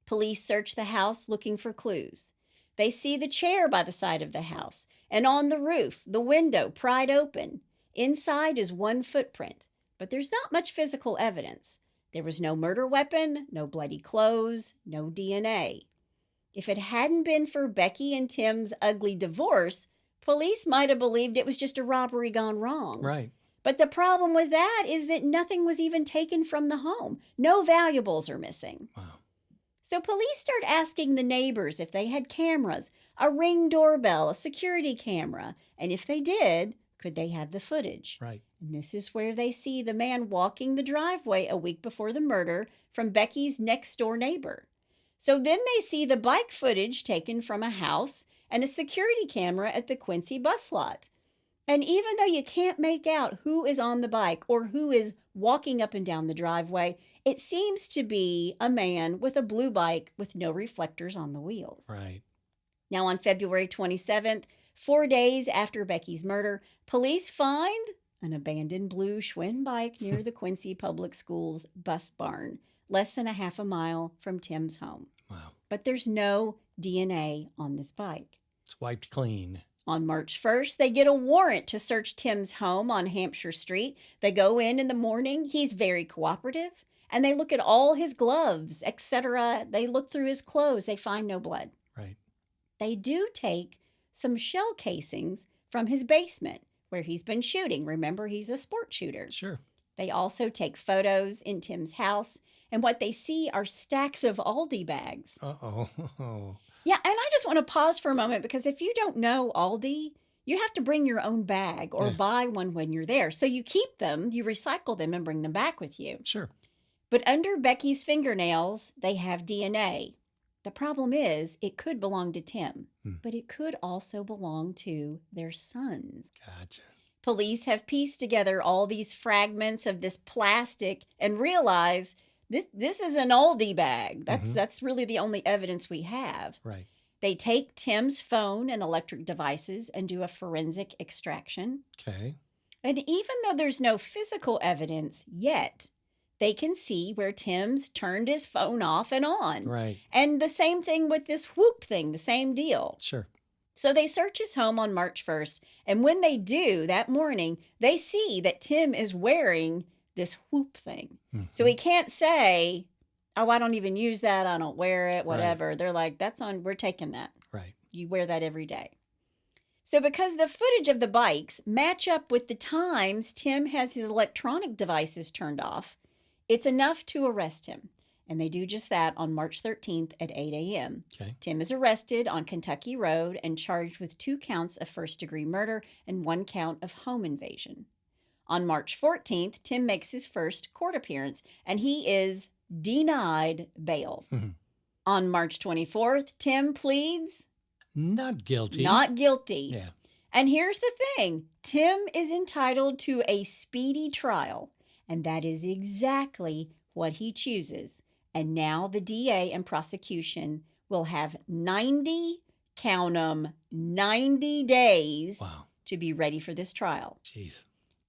Police search the house looking for clues. They see the chair by the side of the house, and on the roof, the window pried open. Inside is one footprint, but there's not much physical evidence. There was no murder weapon, no bloody clothes, no DNA. If it hadn't been for Becky and Tim's ugly divorce, police might have believed it was just a robbery gone wrong. Right. But the problem with that is that nothing was even taken from the home. No valuables are missing. Wow. So police start asking the neighbors if they had cameras, a Ring doorbell, a security camera, and if they did, could they have the footage? Right. And this is where they see the man walking the driveway a week before the murder from Becky's next door neighbor. So then they see the bike footage taken from a house and a security camera at the Quincy bus lot. And even though you can't make out who is on the bike or who is walking up and down the driveway, it seems to be a man with a blue bike with no reflectors on the wheels. Right. Now, on February 27th, 4 days after Becky's murder, police find an abandoned blue Schwinn bike near the Quincy Public Schools bus barn, less than a half a mile from Tim's home. Wow. But there's no DNA on this bike. It's wiped clean. On March 1st, they get a warrant to search Tim's home on Hampshire Street. They go in the morning. He's very cooperative. And they look at all his gloves, etc. They look through his clothes. They find no blood. Right. They do take some shell casings from his basement where he's been shooting. Remember, he's a sport shooter. Sure. They also take photos in Tim's house. And what they see are stacks of Aldi bags. Uh-oh. Yeah, and I just want to pause for a moment because if you don't know Aldi, you have to bring your own bag or buy one when you're there. So you keep them, you recycle them, and bring them back with you. Sure. But under Becky's fingernails, they have DNA. The problem is it could belong to Tim, but it could also belong to their sons. Gotcha. Police have pieced together all these fragments of this plastic and realize this is an Aldi bag. That's really the only evidence we have. Right. They take Tim's phone and electric devices and do a forensic extraction. Okay. And even though there's no physical evidence yet, they can see where Tim's turned his phone off and on. Right. And the same thing with this whoop thing, the same deal. Sure. So they search his home on March 1st. And when they do that morning, they see that Tim is wearing this whoop thing. So he can't say, "Oh, I don't even use that. I don't wear it, whatever." Right. They're like, we're taking that. Right. You wear that every day. So because the footage of the bikes match up with the times Tim has his electronic devices turned off, it's enough to arrest him. And they do just that on March 13th at 8 a.m. Okay. Tim is arrested on Kentucky Road and charged with 2 counts of first-degree murder and 1 count of home invasion. On March 14th, Tim makes his first court appearance, and he is denied bail. On March 24th, Tim pleads Not guilty. not guilty. Yeah. And here's the thing. Tim is entitled to a speedy trial, and that is exactly what he chooses. And now the DA and prosecution will have 90, count 'em, 90 days Wow. to be ready for this trial. Jeez.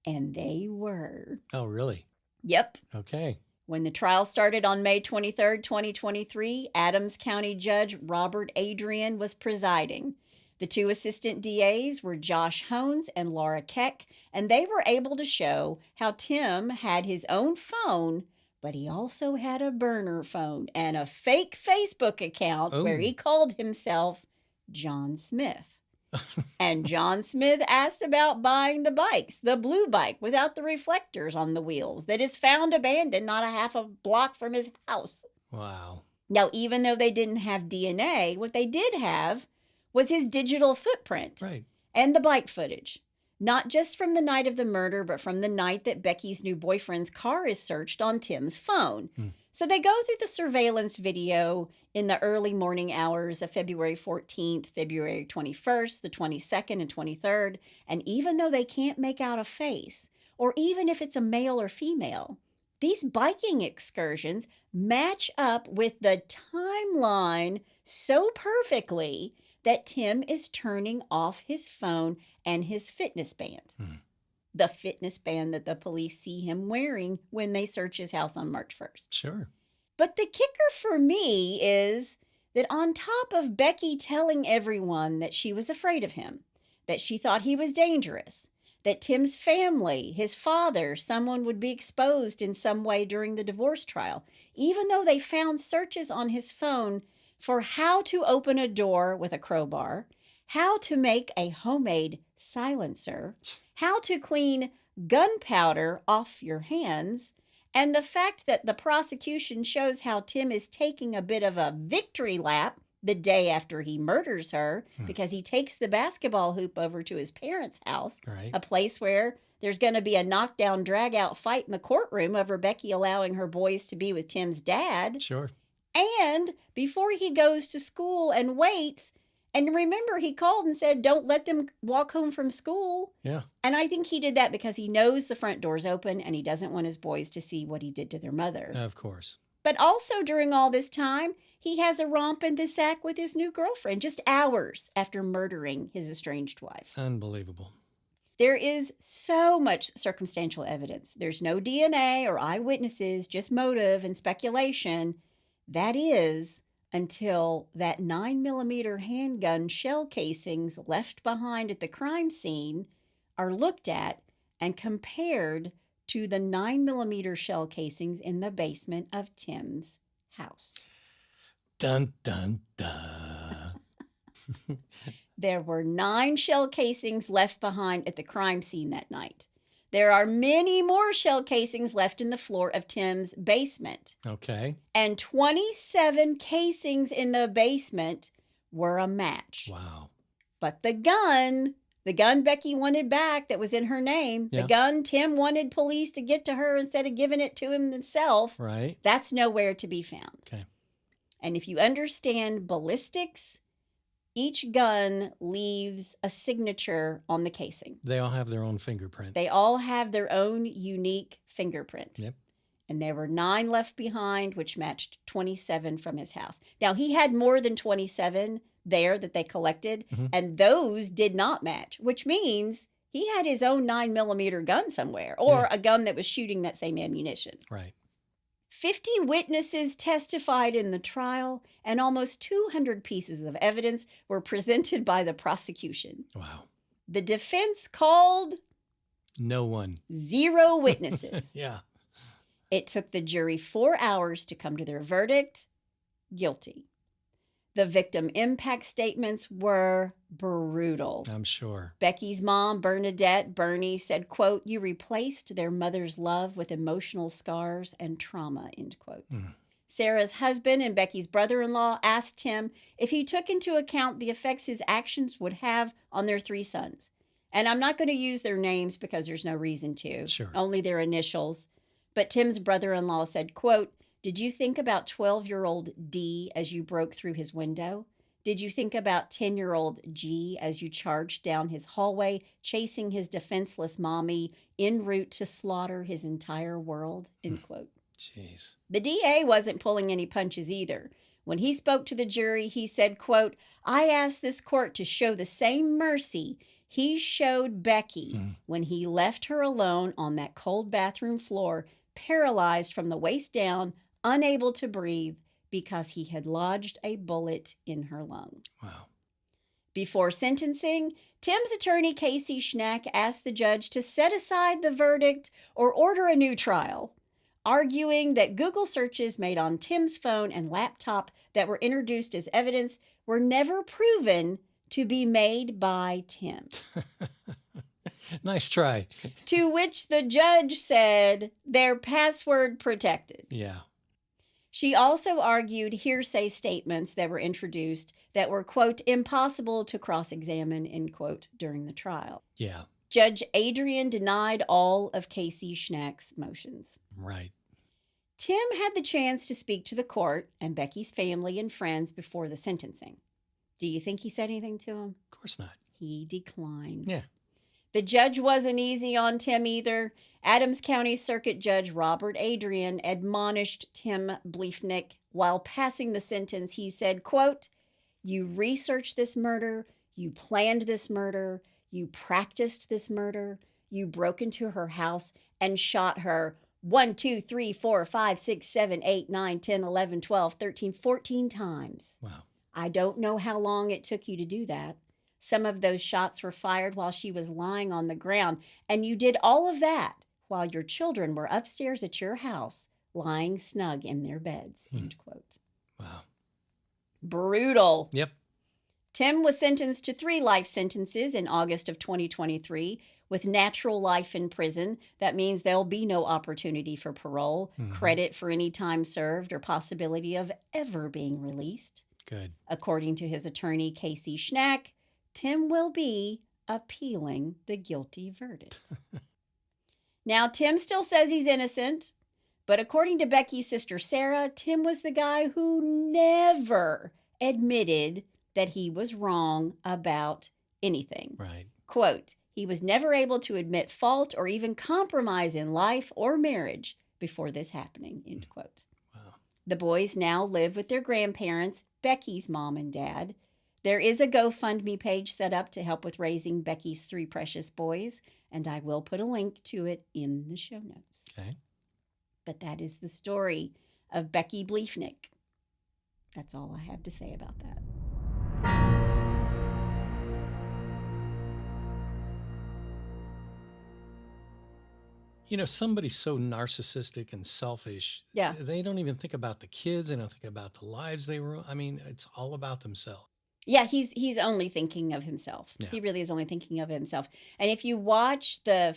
And they were. Oh, really? Yep. Okay. When the trial started on May 23rd, 2023, Adams County Judge Robert Adrian was presiding. The two assistant DAs were Josh Hones and Laura Keck, and they were able to show how Tim had his own phone, but he also had a burner phone and a fake Facebook account where he called himself John Smith. And John Smith asked about buying the bikes, the blue bike without the reflectors on the wheels that is found abandoned not a half a block from his house. Wow. Now, even though they didn't have DNA, what they did have was his digital footprint Right. and the bike footage. Not just from the night of the murder, but from the night that Becky's new boyfriend's car is searched on Tim's phone. So they go through the surveillance video in the early morning hours of February 14th, February 21st, the 22nd, and 23rd. And even though they can't make out a face, or even if it's a male or female, these biking excursions match up with the timeline so perfectly that Tim is turning off his phone and his fitness band. The fitness band that the police see him wearing when they search his house on March 1st. Sure. But the kicker for me is that on top of Becky telling everyone that she was afraid of him, that she thought he was dangerous, that Tim's family, his father, someone would be exposed in some way during the divorce trial, even though they found searches on his phone for how to open a door with a crowbar, how to make a homemade silencer, how to clean gunpowder off your hands, and the fact that the prosecution shows how Tim is taking a bit of a victory lap the day after he murders her because he takes the basketball hoop over to his parents' house, Right. a place where there's going to be a knockdown, drag-out fight in the courtroom over Becky allowing her boys to be with Tim's dad. Sure. And before he goes to school and waits, and remember, he called and said, don't let them walk home from school. Yeah. And I think he did that because he knows the front door's open and he doesn't want his boys to see what he did to their mother. Of course. But also during all this time, he has a romp in the sack with his new girlfriend just hours after murdering his estranged wife. Unbelievable. There is so much circumstantial evidence. There's no DNA or eyewitnesses, just motive and speculation. That is, until that 9mm handgun shell casings left behind at the crime scene are looked at and compared to the 9mm shell casings in the basement of Tim's house. Dun, dun, dun. There were 9 shell casings left behind at the crime scene that night. There are many more shell casings left in the floor of Tim's basement. Okay. And 27 casings in the basement were a match. Wow. But the gun Becky wanted back that was in her name, Yeah. the gun Tim wanted police to get to her instead of giving it to him himself, Right. that's nowhere to be found. Okay. And if you understand ballistics, each gun leaves a signature on the casing. They all have their own fingerprint. They all have their own unique fingerprint. Yep. And there were 9 left behind, which matched 27 from his house. Now, he had more than 27 there that they collected, and those did not match, which means he had his own 9mm gun somewhere, or a gun that was shooting that same ammunition. Right. 50 witnesses testified in the trial, and almost 200 pieces of evidence were presented by the prosecution. Wow. The defense called No one. 0 witnesses. Yeah. It took the jury 4 hours to come to their verdict, guilty. The victim impact statements were brutal. I'm sure. Becky's mom, Bernadette Bernie, said, quote, "You replaced their mother's love with emotional scars and trauma," end quote. Sarah's husband and Becky's brother-in-law asked him if he took into account the effects his actions would have on their 3 sons. And I'm not going to use their names because there's no reason to. Sure. Only their initials. But Tim's brother-in-law said, quote, "Did you think about 12-year-old D as you broke through his window? Did you think about 10-year-old G as you charged down his hallway, chasing his defenseless mommy en route to slaughter his entire world?" End quote. Jeez. The DA wasn't pulling any punches either. When he spoke to the jury, he said, quote, "I ask this court to show the same mercy he showed Becky when he left her alone on that cold bathroom floor paralyzed from the waist down, unable to breathe because he had lodged a bullet in her lung. Wow. Before sentencing, Tim's attorney, Casey Schnack, asked the judge to set aside the verdict or order a new trial, arguing that Google searches made on Tim's phone and laptop that were introduced as evidence were never proven to be made by Tim. Nice try. To which the judge said they're password protected. Yeah. She also argued hearsay statements that were introduced that were, quote, impossible to cross-examine, end quote, during the trial. Yeah. Judge Adrian denied all of Casey Schnack's motions. Right. Tim had the chance to speak to the court and Becky's family and friends before the sentencing. Do you think he said anything to him? Of course not. He declined. Yeah. The judge wasn't easy on Tim either. Adams County Circuit Judge Robert Adrian admonished Tim Bliefnick while passing the sentence. He said, quote, "You researched this murder, you planned this murder, you practiced this murder, you broke into her house and shot her 1, 2, 3, 4, 5, 6, 7, 8, 9, 10, 11, 12, 13, 14 times. Wow. I don't know how long it took you to do that. Some of those shots were fired while she was lying on the ground, and you did all of that while your children were upstairs at your house, lying snug in their beds," end quote. Wow. Brutal. Yep. Tim was sentenced to 3 life sentences in August of 2023 with natural life in prison. That means there'll be no opportunity for parole, credit for any time served, or possibility of ever being released. Good. According to his attorney, Casey Schnack, Tim will be appealing the guilty verdict. Now, Tim still says he's innocent, but according to Becky's sister Sarah, Tim was the guy who never admitted that he was wrong about anything. Right. Quote, "He was never able to admit fault or even compromise in life or marriage before this happening," end quote. Wow. The boys now live with their grandparents, Becky's mom and dad. There is a GoFundMe page set up to help with raising Becky's 3 precious boys, and I will put a link to it in the show notes. Okay. But that is the story of Becky Bliefnick. That's all I have to say about that. You know, somebody's so narcissistic and selfish. Yeah. They don't even think about the kids. They don't think about the lives they were. I mean, it's all about themselves. Yeah, he's only thinking of himself. Yeah. He really is only thinking of himself. And if you watch the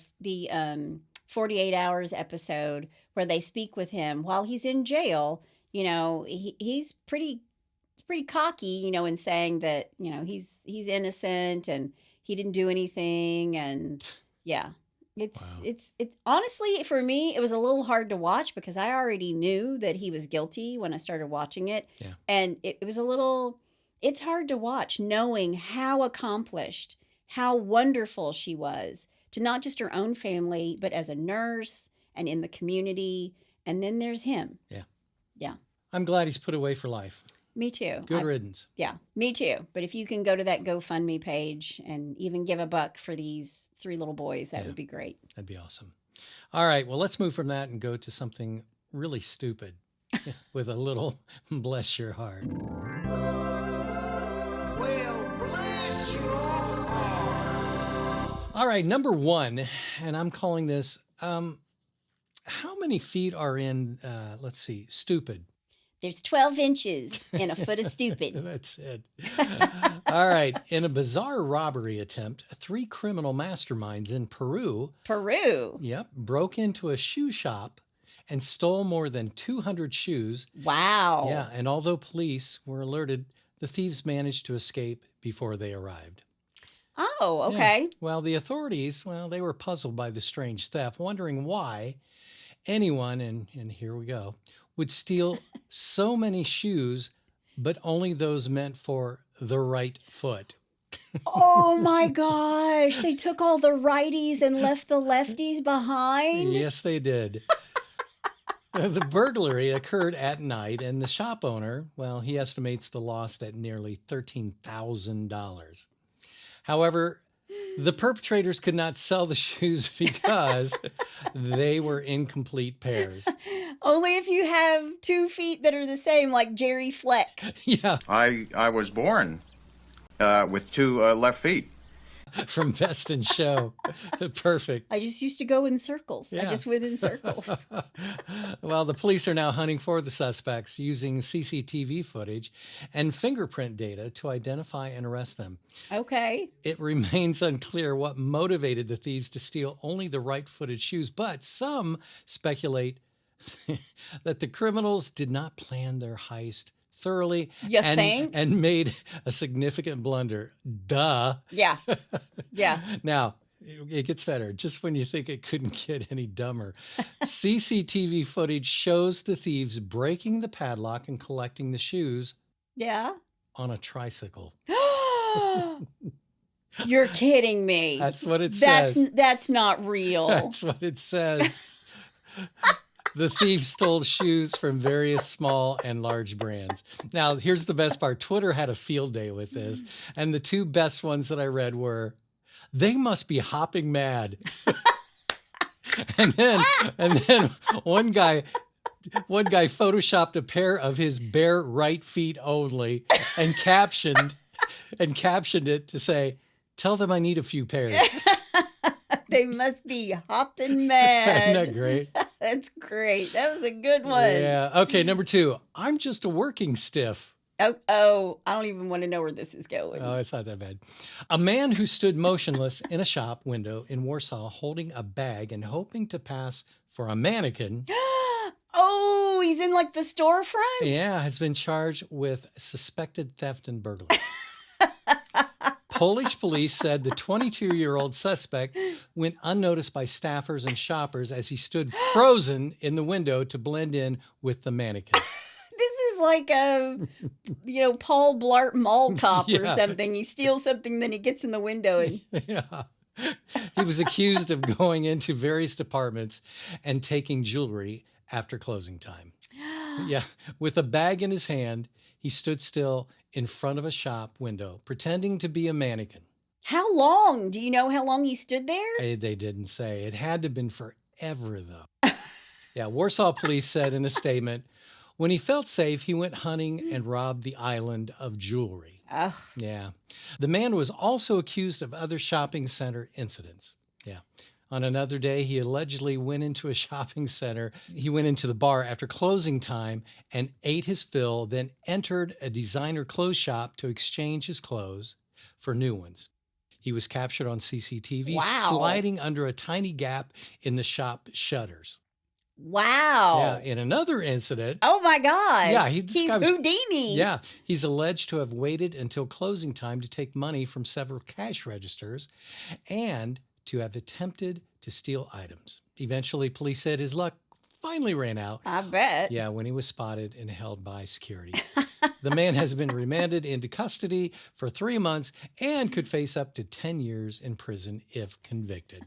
48 Hours episode where they speak with him while he's in jail, you know, he's pretty cocky, you know, in saying that, you know, he's innocent and he didn't do anything. And yeah, it's honestly, for me, it was a little hard to watch because I already knew that he was guilty when I started watching it. Yeah. And it was a little, it's hard to watch knowing how accomplished, how wonderful she was to not just her own family, but as a nurse and in the community. And then there's him. Yeah. Yeah. I'm glad he's put away for life. Me too. Good riddance. Yeah, me too. But if you can go to that GoFundMe page and even give $1 for these 3 little boys, that would be great. That'd be awesome. All right. Well, let's move from that and go to something really stupid with a little bless your heart. Well, bless your heart. All right. Number 1, and I'm calling this, how many feet are in, let's see, stupid? There's 12 inches in a foot of stupid. That's it. All right. In a bizarre robbery attempt, 3 criminal masterminds in Peru, broke into a shoe shop and stole more than 200 shoes. Wow. Yeah. And although police were alerted, the thieves managed to escape before they arrived. Oh, okay. Yeah. Well, the authorities, they were puzzled by the strange theft, wondering why anyone, and here we go, would steal so many shoes, but only those meant for the right foot. Oh my gosh. They took all the righties and left the lefties behind? Yes, they did. The burglary occurred at night, and the shop owner, he estimates the loss at nearly $13,000. However, The perpetrators could not sell the shoes because they were incomplete pairs. Only if you have 2 feet that are the same, like Jerry Fleck. Yeah, I was born with 2 left feet. from Best in Show. Perfect. I just used to go in circles. I Yeah. just went in circles. Well, the police are now hunting for the suspects using CCTV footage and fingerprint data to identify and arrest them. Okay. It remains unclear what motivated the thieves to steal only the right-footed shoes, but some speculate that the criminals did not plan their heist thoroughly You think? and made a significant blunder. Duh. Yeah. Yeah. Now, it gets better. Just when you think it couldn't get any dumber. CCTV footage shows the thieves breaking the padlock and collecting the shoes Yeah. on a tricycle. You're kidding me. That's what it says. That's not real. That's what it says. The thieves stole shoes from various small and large brands. Now, here's the best part. Twitter had a field day with this, and the 2 best ones that I read were, "They must be hopping mad." and then one guy photoshopped a pair of his bare right feet only and captioned it to say, "Tell them I need a few pairs." They must be hopping mad. Isn't that great? That's great. That was a good one. Yeah. Okay, number 2. I'm just a working stiff. Oh, I don't even want to know where this is going. Oh, it's not that bad. A man who stood motionless in a shop window in Warsaw holding a bag and hoping to pass for a mannequin, Oh, he's in like the storefront? yeah, has been charged with suspected theft and burglary. Polish police said the 22-year-old suspect went unnoticed by staffers and shoppers as he stood frozen in the window to blend in with the mannequin. This is like a, Paul Blart Mall cop or Yeah. something. He steals something, then he gets in the window and Yeah. He was accused of going into various departments and taking jewelry after closing time. Yeah. With a bag in his hand, he stood still in front of a shop window, pretending to be a mannequin. How long? Do you know how long he stood there? They didn't say. It had to have been forever, though. Yeah. Warsaw police said in a statement, when he felt safe, he went hunting and robbed the island of jewelry. Ugh. Yeah. The man was also accused of other shopping center incidents. Yeah. On another day, he allegedly went into a shopping center. He went into the bar after closing time and ate his fill, then entered a designer clothes shop to exchange his clothes for new ones. He was captured on CCTV Wow. sliding under a tiny gap in the shop shutters. Wow. Yeah. In another incident, Oh my gosh. Yeah, this he's guy was- Houdini. yeah, he's alleged to have waited until closing time to take money from several cash registers and to have attempted to steal items. Eventually, police said his luck finally ran out. I bet. Yeah, when he was spotted and held by security. The man has been remanded into custody for 3 months and could face up to 10 years in prison if convicted.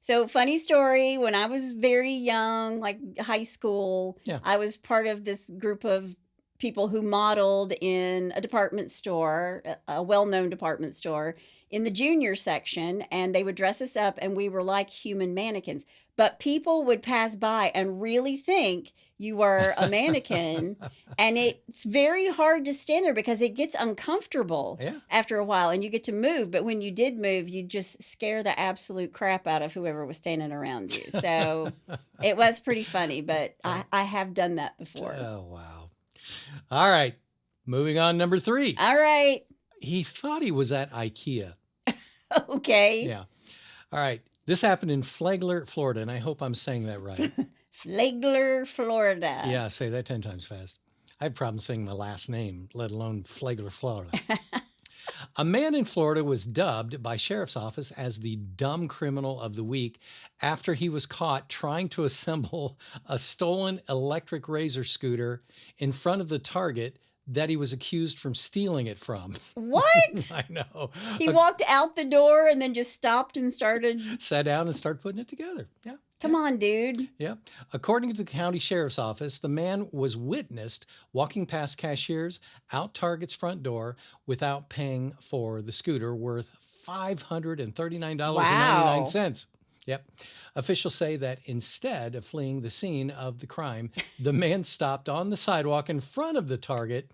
So, funny story, when I was very young, like high school, Yeah. I was part of this group of people who modeled in a department store, a well-known department store, in the junior section, and they would dress us up and we were like human mannequins. But people would pass by and really think you were a mannequin. And it's very hard to stand there because it gets uncomfortable Yeah. after a while and you get to move. But when you did move, you just scare the absolute crap out of whoever was standing around you. So it was pretty funny, but I have done that before. Oh, wow. All right. Moving on, number 3. All right. He thought he was at IKEA. Okay. Yeah. All right. This happened in Flagler, Florida, and I hope I'm saying that right. Flagler, Florida. Yeah, say that 10 times fast. I have problems saying my last name, let alone Flagler, Florida. A man in Florida was dubbed by sheriff's office as the dumb criminal of the week after he was caught trying to assemble a stolen electric razor scooter in front of the Target that he was accused from stealing it from. What? I know. He walked out the door and then just stopped and started. Sat down and started putting it together. Yeah. Come on, dude. Yeah. According to the county sheriff's office, the man was witnessed walking past cashiers out Target's front door without paying for the scooter worth $539.99. Yep. Officials say that instead of fleeing the scene of the crime, the man stopped on the sidewalk in front of the target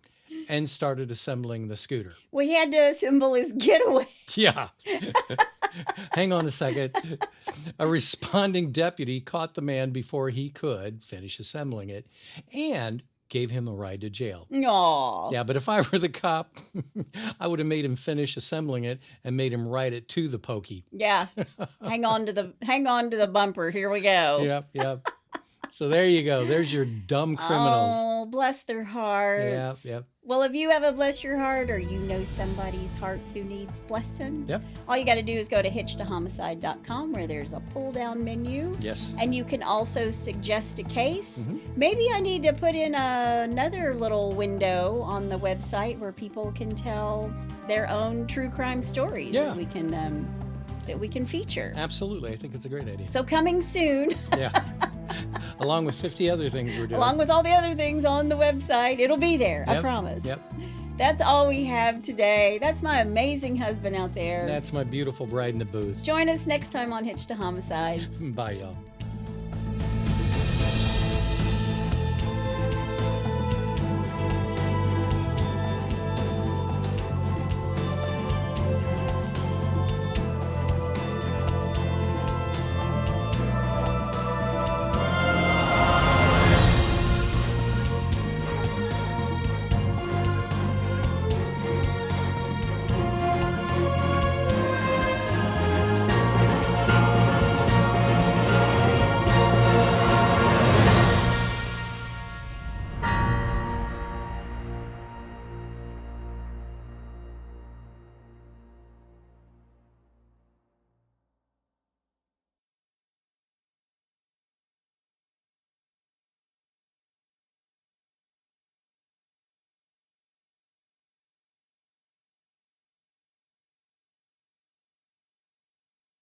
and started assembling the scooter. We had to assemble his getaway. Yeah. Hang on a second. A responding deputy caught the man before he could finish assembling it and gave him a ride to jail. Aw. Yeah, but if I were the cop, I would have made him finish assembling it and made him ride it to the pokey. Yeah. Hang on to the bumper. Here we go. Yep. So there you go. There's your dumb criminals. Oh, bless their hearts. Yep. Well, if you have a bless your heart or you know somebody's heart who needs blessing, Yep. all you got to do is go to hitchedtohomicide.com where there's a pull-down menu. Yes. And you can also suggest a case. Mm-hmm. Maybe I need to put in another little window on the website where people can tell their own true crime stories Yeah. that we can feature. Absolutely. I think it's a great idea. So coming soon, Yeah. Along with 50 other things we're doing. along with all the other things on the website, it'll be there. I Yep, promise. Yep. That's all we have today. That's my amazing husband out there. That's my beautiful bride in the booth. Join us next time on Hitched to Homicide. Bye, y'all.